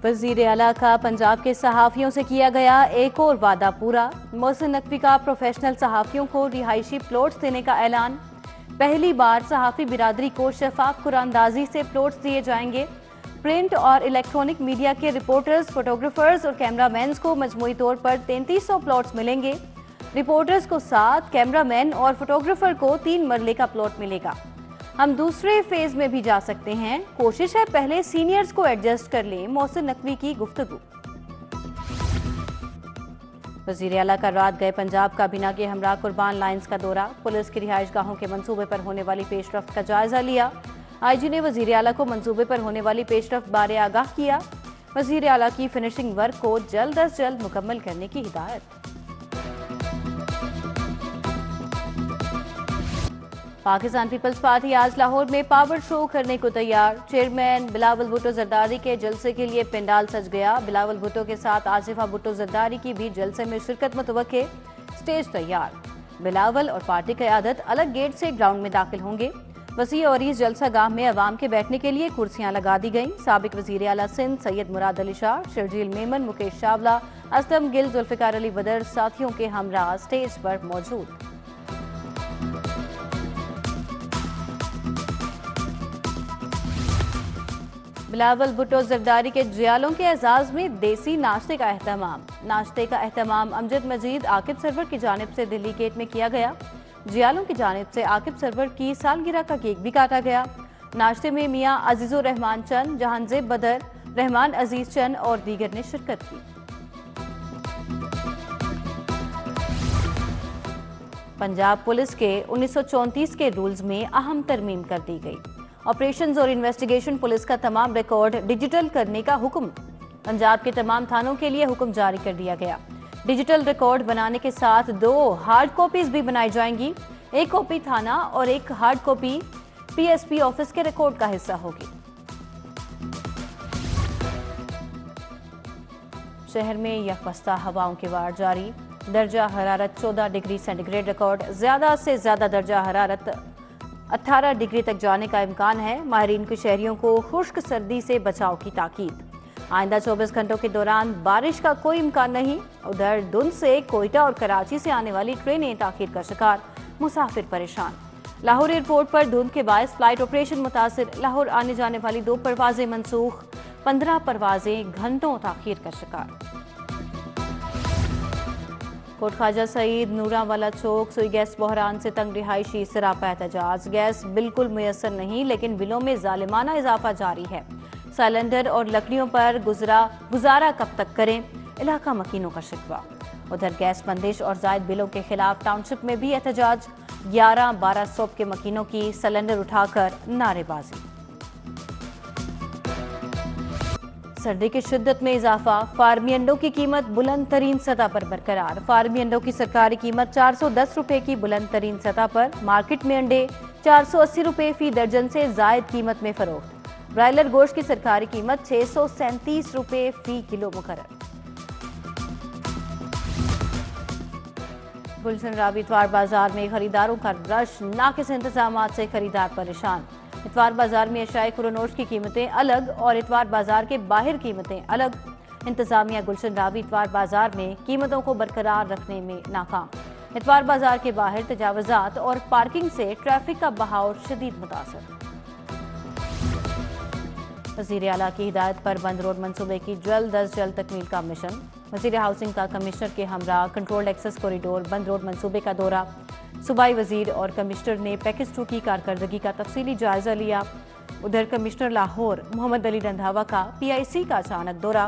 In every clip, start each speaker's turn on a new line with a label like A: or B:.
A: वजीर आला का पंजाब के सहाफ़ियों से किया गया एक और वादा पूरा। मोहसिन नकवी का प्रोफेशनल सहाफ़ियों को रिहायशी प्लॉट्स देने का ऐलान। पहली बार सहाफ़ी बिरादरी को शफाफ कुरानदाजी से प्लॉट्स दिए जाएंगे। प्रिंट और इलेक्ट्रॉनिक मीडिया के रिपोर्टर्स, फोटोग्राफर्स और कैमरामैन को मजमूई तौर पर 3300 प्लॉट्स मिलेंगे। रिपोर्टर्स को 7, कैमरामैन और फोटोग्राफर को 3 मरले का प्लॉट मिलेगा। हम दूसरे फेज में भी जा सकते हैं, कोशिश है पहले सीनियर्स को एडजस्ट कर लें, मोहसिन नकवी की गुफ्तगू। वजीर आला का रात गए पंजाब काबीना के हमरा कुर्बान लाइन्स का दौरा। पुलिस की रिहाइश गाहों के मंसूबे पर होने वाली पेशरफ्त का जायजा लिया। IG ने वजीर आला को मंसूबे पर होने वाली पेशरफ्त बारे आगाह किया। वजीर आला की फिनिशिंग वर्क को जल्द अज जल्द मुकम्मल करने की हिदायत। पाकिस्तान पीपल्स पार्टी आज लाहौर में पावर शो करने को तैयार। चेयरमैन बिलावल भुट्टो जरदारी के जलसे के लिए पंडाल सज गया। बिलावल भुट्टो के साथ आसिफा भुट्टो जरदारी की भी जलसे में शिरकत मुतवक्के। स्टेज तैयार। बिलावल और पार्टी क़यादत अलग गेट से ग्राउंड में दाखिल होंगे। वसी और इस जलसा गाह में अवाम के बैठने के लिए कुर्सियां लगा दी गईं। साबिक वजीर आला सिंध सैयद मुराद अली शाह, शर्जील मेमन, मुकेश चावला, असलम गिल, जुल्फिकार अली बदर साथियों के हमरा स्टेज पर मौजूद। बिलावल भुट्टो जरदारी के जियालों के एजाज में देसी नाश्ते का एहतमाम। नाश्ते का एहतमाम अमजद मजीद आकिब सरवर की जानिब से दिल्ली गेट में किया गया। जियालों की जानिब से आकिब सरवर की सालगिरह का केक भी काटा गया। नाश्ते में मियां अजीजुर रहमान चंद, जहांजेब बदर, रहमान अजीज चंद और दीगर ने शिरकत की। पंजाब पुलिस के 1934 के रूल्स में अहम तरमीम कर दी गई। ऑपरेशंस और इन्वेस्टिगेशन पुलिस का तमाम रिकॉर्ड डिजिटल करने का हुक्म। पंजाब के तमाम थानों के लिए हुक्म जारी कर दिया गया। डिजिटल रिकॉर्ड बनाने के साथ 2 हार्ड कॉपीज भी बनाई जाएंगी। एक कॉपी थाना और एक हार्ड कॉपी PSP ऑफिस के रिकॉर्ड का हिस्सा होगी। शहर में यकबस्ता हवाओं के वार जारी। दर्जा हरारत 14 डिग्री सेंटीग्रेड रिकॉर्ड। ज्यादा से ज्यादा दर्जा हरारत 18 डिग्री तक जाने का इम्कान है। माहिरीन के शहरियों को खुश्क सर्दी से बचाव की ताकीद। आइंदा 24 घंटों के दौरान बारिश का कोई इम्कान नहीं। उधर धुंध से कोयटा और कराची से आने वाली ट्रेनें ताखीर का शिकार, मुसाफिर परेशान। लाहौर एयरपोर्ट पर धुंध के बायस फ्लाइट ऑपरेशन मुतासिर। लाहौर आने जाने वाली 2 परवाजें मनसूख। 15 परवाजें घंटों ताखीर का शिकार। कोट ख्वाजा सईद, नूरावाला चौक, सुई गैस बहरान से तंग रिहायशी सरापा एहतजाज। गैस बिल्कुल मुयसर नहीं, लेकिन बिलों में जालिमाना इजाफा जारी है। सिलेंडर और लकड़ियों पर गुजारा कब तक करें, इलाका मकीनों का शिकवा। उधर गैस बंदिश और जायद बिलों के खिलाफ टाउनशिप में भी एहतजाज। 11-12 स्टॉप के मकीनों की सिलेंडर उठाकर नारेबाजी। सर्दी की शिद्दत में इजाफा। फार्मी अंडों की कीमत बुलंद तरीन सतह पर बरकरार। फार्मी अंडों की सरकारी कीमत 410 रुपए की बुलंद तरीन सतह पर। मार्केट में अंडे 480 रुपए फी दर्जन से जायद कीमत में फरोख्त। ब्रायलर गोश्त की सरकारी कीमत 637 रुपए फी किलो मुकर्रर। गुलशन रावी इतवार बाजार में खरीदारों का रश। नाकिस इंतजामात से खरीदार परेशान। इतवार बाजार में अशाए खुरनोश की कीमतें अलग और इतवार बाजार के बाहर कीमतें अलग। इंतजामिया गुलशन रावी इतवार बाजार में कीमतों को बरकरार रखने में नाकाम। इतवार बाजार के बाहर तजावुजात और पार्किंग से ट्रैफिक का बहाव शदीद मुतासर। वजीर आला की हिदायत पर बंद रोड मंसूबे की जल्द अज जल्द तकमील का मिशन। वजीर हाउसिंग का कमिश्नर के हमरा कंट्रोल्ड एक्सेस कॉरिडोर बंद रोड मंसूबे का दौरा। सूबाई वजीर और कमिश्नर ने पैकेज 2 की कारकर्दगी का तफसीली जायजा लिया। उधर कमिश्नर लाहौर मोहम्मद अली रंधावा का PIC का अचानक दौरा।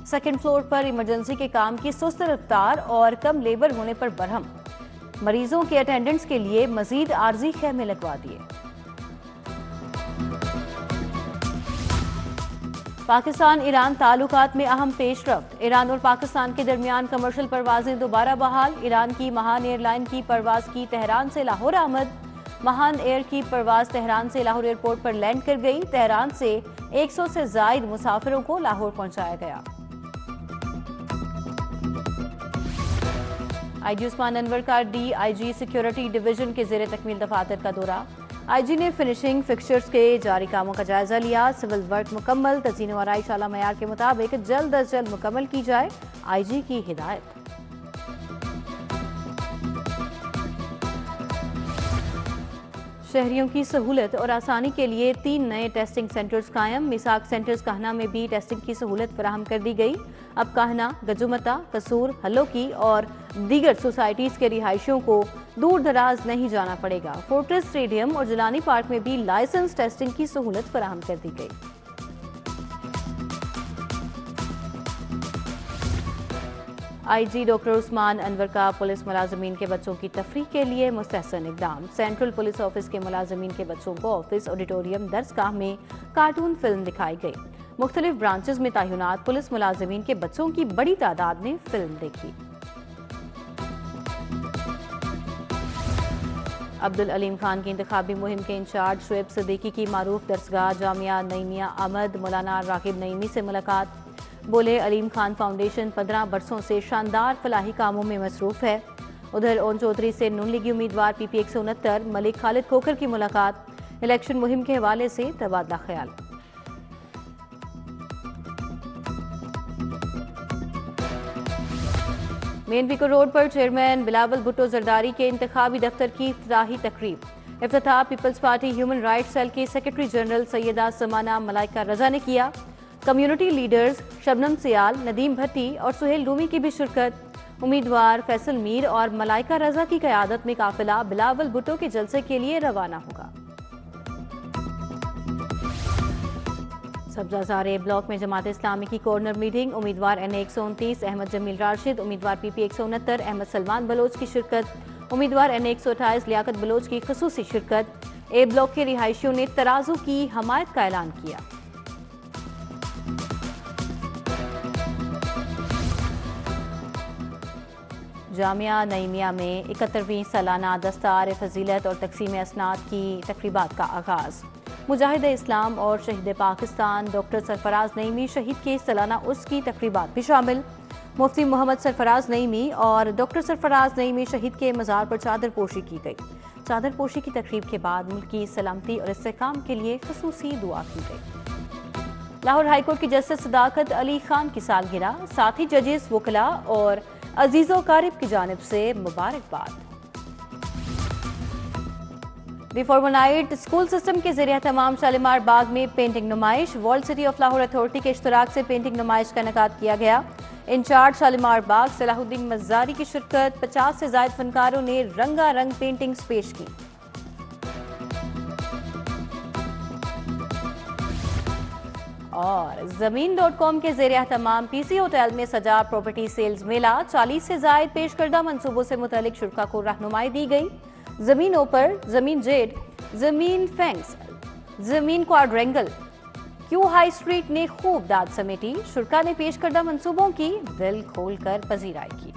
A: 2nd फ्लोर पर इमरजेंसी के काम की सुस्त रफ्तार और कम लेबर होने पर बरहम। मरीजों के अटेंडेंट्स के लिए मजीद आर्जी खेमे लगवा दिए। पाकिस्तान ईरान ताल्लुकात में अहम पेशरफ्त। ईरान और पाकिस्तान के दरमियान कमर्शियल परवाजें दोबारा बहाल। ईरान की महान एयरलाइन की परवाज की तेहरान से लाहौर आमद। महान एयर की परवाज तेहरान से लाहौर एयरपोर्ट पर लैंड कर गई। तेहरान से 100 से जायद मुसाफिरों को लाहौर पहुंचाया गया। IG उस्मान अनवर का DIG सिक्योरिटी डिवीजन के जेर तकमील दफातर का दौरा। आईजी ने फिनिशिंग फिक्सचर्स के जारी कामों का जायजा लिया। सिविल वर्क मुकम्मल, तज़ीन व आराइश आला मयार के मुताबिक जल्द अज जल्द मुकम्मल की जाए, आईजी की हिदायत। शहरियों की सहूलत और आसानी के लिए 3 नए टेस्टिंग सेंटर्स कायम। मिसाक सेंटर्स काहना में भी टेस्टिंग की सहूलत फराहम कर दी गई। अब काहना, गजुमता, कसूर, हल्लोकी और दीगर सोसाइटीज के रिहायशियों को दूर दराज नहीं जाना पड़ेगा। फोर्ट्रेस स्टेडियम और जिलानी पार्क में भी लाइसेंस टेस्टिंग की सहूलत फराहम कर दी गई। आईजी डॉक्टर उस्मान अनवर का पुलिस मुलाजमीन के बच्चों की तफरीह के लिए मुस्तहसन इकदाम। सेंट्रल पुलिस ऑफिस के मुलाजमीन के बच्चों को ऑफिस ऑडिटोरियम दर्सगाह में कार्टून फिल्म दिखाई गई। मुख्तलिफ ब्रांचेस में तैनात पुलिस मुलाजमीन के बच्चों की बड़ी तादाद ने फिल्म देखी। अब्दुल अलीम खान की इंतखाबी मुहिम के इंचार्ज शुएब सिद्दीकी की मारूफ दरसगाह जामिया नईमिया आमद मौलाना रागिब नईमी से मुलाकात। बोले, अलीम खान फाउंडेशन 15 बरसों से शानदार फलाही कामों में मसरूफ है। उधर ओन चौधरी से नून लीगी उम्मीदवार पीपी 169 मलिक खालिद खोखर की मुलाकात। इलेक्शन मुहिम के हवाले से तबादला ख्याल। मेन विको रोड पर चेयरमैन बिलावल भुट्टो जरदारी के इंतखाबी दफ्तर की इफ्तिताही तकरीब। इफ्तिताह peoples party human rights cell की सेक्रेटरी जनरल सैयदा समाना मलाइका रजा ने किया। कम्युनिटी लीडर्स शबनम सियाल, नदीम भट्टी और सुहेल रूमी की भी शिरकत। उम्मीदवार फैसल मीर और मलाइका रजा की क़यादत में काफिला बिलावल भुट्टो के जलसे के लिए रवाना होगा। सब्जाज़ारे ब्लॉक में जमात इस्लामी की कॉर्नर मीटिंग। उम्मीदवार NA 129 अहमद जमील राशिद, उम्मीदवार PP 169 अहमद सलमान बलोच की शिरकत। उम्मीदवार NA 128 लियाकत बलोच की खसूसी शिरकत। A ब्लॉक के रिहायशियों ने तराजू की हमायत का ऐलान किया। जामिया नईमिया में 71वीं सालाना दस्तार फजीलत और तकसीम असनाद की तकरीबात का आगाज़। मुजाहिद इस्लाम और शहीद पाकिस्तान डॉक्टर सरफराज नईमी शहीद के सालाना उर्स की तकरीबात भी शामिल। मुफ्ती मोहम्मद सरफराज नईमी और डॉक्टर सरफराज नईमी शहीद के मज़ार पर चादर पोशी की गई। चादर पोशी की तकरीब के बाद मुल्क की सलामती और इस्तेहकाम के लिए खसूसी दुआ की गई। लाहौर हाईकोर्ट की जस्टिस सदाकत अली खान की सालगिरह, साथ ही जजेस, वकला और अजीजो कारिब की जानिब से मुबारकबाद। दी फॉर्मोनाइट स्कूल सिस्टम के जरिए तमाम शालीमार बाग में पेंटिंग नुमाइश। World city of Lahore authority के इश्तराक से पेंटिंग नुमाइश का इनेकाद किया गया। इंचार्ज शालीमार बाग सलाहुद्दीन मज़ारी की शिरकत। 50 से ज़ायद फनकारों ने रंगारंग पेंटिंग्स पेश की। और ज़मीन.com के ज़रिए तमाम PC होटल में सजा प्रॉपर्टी सेल्स मेला। 40 से ज़ायद पेश करदा मनसूबों से मुतालिक शुरा को रहनुमाई दी गई। जमीनों पर जमीन जेड, जमीन फेंक्स, जमीन क्वाड्रेंगल, क्यू हाई स्ट्रीट ने खूब दाद समेटी। शुरा ने पेश करदा मनसूबों की दिल खोलकर पजीराई की।